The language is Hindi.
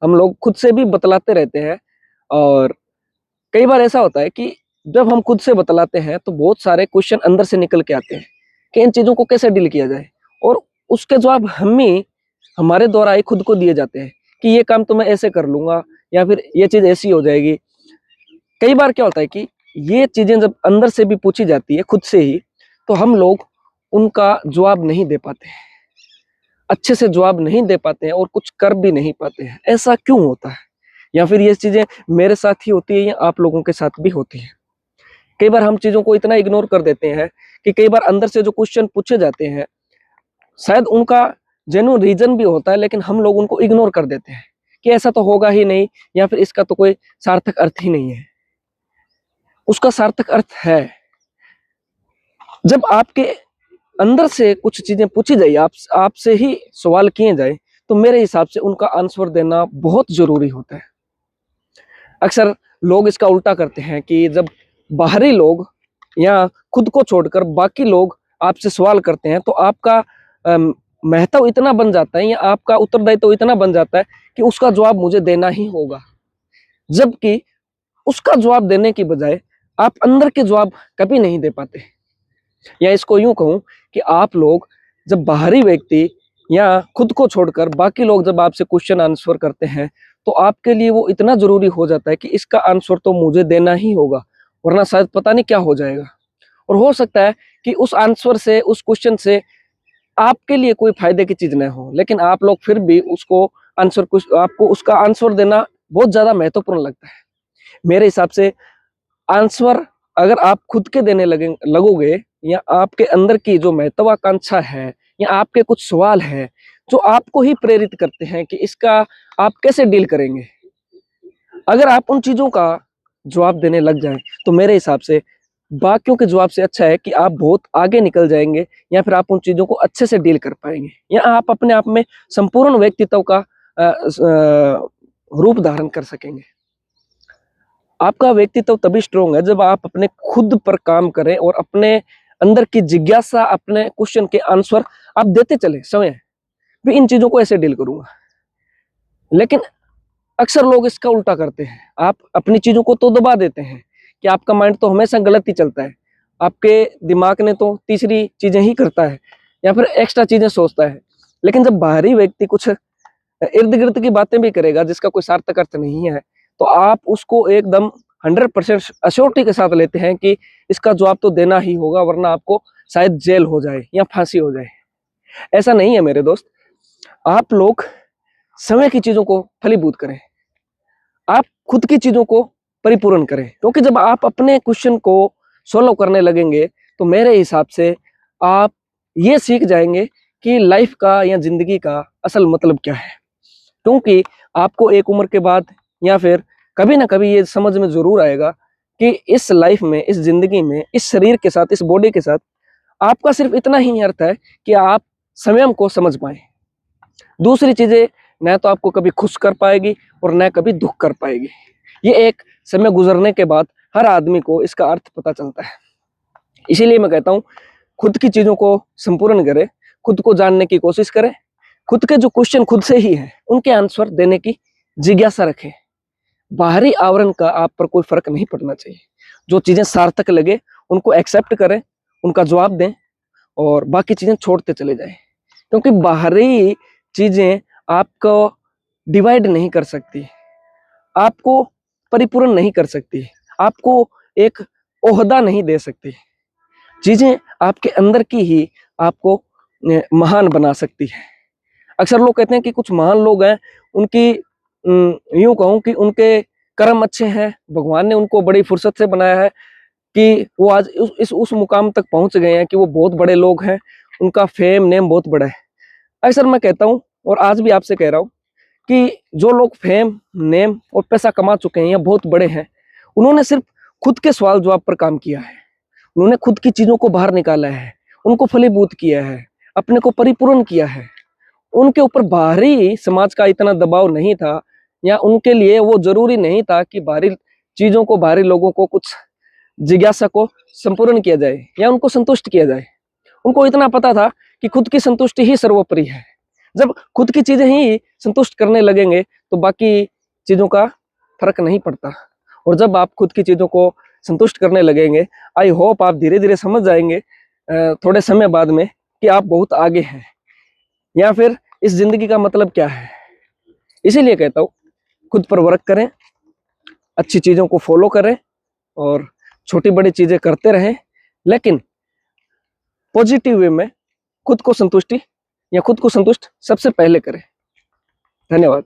हम लोग खुद से भी बतलाते रहते हैं। और कई बार ऐसा होता है कि जब हम खुद से बतलाते हैं तो बहुत सारे क्वेश्चन अंदर से निकल के आते हैं कि इन चीज़ों को कैसे डील किया जाए, और उसके जवाब हम ही हमारे द्वारा ही खुद को दिए जाते हैं कि ये काम तो मैं ऐसे कर लूंगा, या फिर ये चीज़ ऐसी हो जाएगी। कई बार क्या होता है कि ये चीज़ें जब अंदर से भी पूछी जाती है खुद से ही, तो हम लोग उनका जवाब नहीं दे पाते हैं, अच्छे से जवाब नहीं दे पाते हैं और कुछ कर भी नहीं पाते हैं। ऐसा क्यों होता है? या फिर ये चीज़ें मेरे साथ ही होती है या आप लोगों के साथ भी होती है? कई बार हम चीज़ों को इतना इग्नोर कर देते हैं कि कई बार अंदर से जो क्वेश्चन पूछे जाते हैं, शायद उनका जेन्युइन रीजन भी होता है, लेकिन हम लोग उनको इग्नोर कर देते हैं कि ऐसा तो होगा ही नहीं, या फिर इसका तो कोई सार्थक अर्थ ही नहीं है। उसका सार्थक अर्थ है। जब आपके अंदर से कुछ चीजें पूछी जाए, आपसे ही सवाल किए जाए, तो मेरे हिसाब से उनका आंसर देना बहुत जरूरी होता है। अक्सर लोग इसका उल्टा करते हैं कि जब बाहरी लोग या खुद को छोड़कर बाकी लोग आपसे सवाल करते हैं, तो आपका महत्व इतना बन जाता है या आपका उत्तरदायित्व इतना बन जाता है कि उसका जवाब मुझे देना ही होगा। जबकि उसका जवाब देने की बजाय आप अंदर के जवाब कभी नहीं दे पाते। या इसको यूं कहूं कि आप लोग जब बाहरी व्यक्ति या खुद को छोड़कर बाकी लोग जब आपसे क्वेश्चन आंसर करते हैं, तो आपके लिए वो इतना जरूरी हो जाता है कि इसका आंसर तो मुझे देना ही होगा, वरना शायद पता नहीं क्या हो जाएगा। और हो सकता है कि उस आंसर से, उस क्वेश्चन से आपके लिए कोई फायदे की चीज न हो, लेकिन आप लोग फिर भी उसको आंसर, कुछ आपको उसका आंसर देना बहुत ज्यादा महत्वपूर्ण लगता है। मेरे हिसाब से आंसर अगर आप खुद के देने लगोगे, या आपके अंदर की जो महत्वाकांक्षा है, या आपके कुछ सवाल है जो आपको ही प्रेरित करते हैं कि इसका आप कैसे डील करेंगे, अगर आप उन चीजों का जवाब देने लग जाएं, तो मेरे हिसाब से बाकियों के जवाब से अच्छा है कि आप बहुत आगे निकल जाएंगे, या फिर आप उन चीजों को अच्छे से डील कर पाएंगे, या आप अपने आप में संपूर्ण व्यक्तित्व का रूप धारण कर सकेंगे। आपका व्यक्तित्व तभी स्ट्रोंग है जब आप अपने खुद पर काम करें और अपने अंदर की जिज्ञासा, अपने क्वेश्चन के आंसर आप देते चले समय भी इन चीजों को ऐसे डील करूंगा। लेकिन अक्सर लोग इसका उल्टा करते हैं, आप अपनी चीजों को तो दबा देते हैं कि आपका माइंड तो हमेशा गलत ही चलता है, आपके दिमाग ने तो तीसरी चीजें ही करता है, या फिर एक्स्ट्रा चीजें सोचता है। लेकिन जब बाहरी व्यक्ति कुछ इर्द गिर्द की बातें भी करेगा जिसका कोई सार्थक अर्थ नहीं है, तो आप उसको एकदम 100% अश्योरिटी के साथ लेते हैं कि इसका जवाब तो देना ही होगा, वरना आपको शायद जेल हो जाए या फांसी हो जाए। ऐसा नहीं है मेरे दोस्त। आप लोग समय की चीजों को फलीभूत करें, आप खुद की चीजों को परिपूर्ण करें, क्योंकि जब आप अपने क्वेश्चन को सोल्व करने लगेंगे, तो मेरे हिसाब से आप ये सीख जाएंगे कि लाइफ का या जिंदगी का असल मतलब क्या है। क्योंकि आपको एक उम्र के बाद या फिर कभी ना कभी ये समझ में जरूर आएगा कि इस लाइफ में, इस जिंदगी में, इस शरीर के साथ, इस बॉडी के साथ आपका सिर्फ इतना ही अर्थ है कि आप स्वयं को समझ पाए। दूसरी चीजें न तो आपको कभी खुश कर पाएगी और न कभी दुख कर पाएगी। ये एक समय गुजरने के बाद हर आदमी को इसका अर्थ पता चलता है। इसीलिए मैं कहता हूँ, खुद की चीजों को संपूर्ण करें, खुद को जानने की कोशिश करें, खुद के जो क्वेश्चन खुद से ही है उनके आंसर देने की जिज्ञासा रखें। बाहरी आवरण का आप पर कोई फर्क नहीं पड़ना चाहिए। जो चीजें सार्थक लगे उनको एक्सेप्ट करें, उनका जवाब दें, और बाकी चीजें छोड़ते चले जाएं। क्योंकि बाहरी चीजें आपको डिवाइड नहीं कर सकती, आपको परिपूर्ण नहीं कर सकती, आपको एक ओहदा नहीं दे सकती। चीजें आपके अंदर की ही आपको महान बना सकती है। अक्सर लोग कहते हैं कि कुछ महान लोग हैं, उनकी यूं कहूं कि उनके कर्म अच्छे हैं, भगवान ने उनको बड़ी फुर्सत से बनाया है कि वो आज उस मुकाम तक पहुंच गए हैं कि वो बहुत बड़े लोग हैं, उनका फेम नेम बहुत बड़ा है। अक्सर मैं कहता हूं और आज भी आपसे कह रहा हूं कि जो लोग फेम, नेम और पैसा कमा चुके हैं या बहुत बड़े हैं, उन्होंने सिर्फ खुद के सवाल जवाब पर काम किया है। उन्होंने खुद की चीजों को बाहर निकाला है, उनको फलीभूत किया है, अपने को परिपूर्ण किया है। उनके ऊपर बाहरी समाज का इतना दबाव नहीं था, या उनके लिए वो जरूरी नहीं था कि बाहरी चीजों को, बाहरी लोगों को कुछ जिज्ञासा को संपूर्ण किया जाए या उनको संतुष्ट किया जाए। उनको इतना पता था कि खुद की संतुष्टि ही सर्वोपरि है। जब खुद की चीजें ही संतुष्ट करने लगेंगे, तो बाकी चीज़ों का फर्क नहीं पड़ता। और जब आप खुद की चीज़ों को संतुष्ट करने लगेंगे, आई होप आप धीरे धीरे समझ जाएंगे थोड़े समय बाद में कि आप बहुत आगे हैं, या फिर इस जिंदगी का मतलब क्या है। इसीलिए कहता हूँ, खुद पर वर्क करें, अच्छी चीज़ों को फॉलो करें और छोटी बड़ी चीज़ें करते रहें, लेकिन पॉजिटिव वे में खुद को संतुष्टि या खुद को संतुष्ट सबसे पहले करें। धन्यवाद।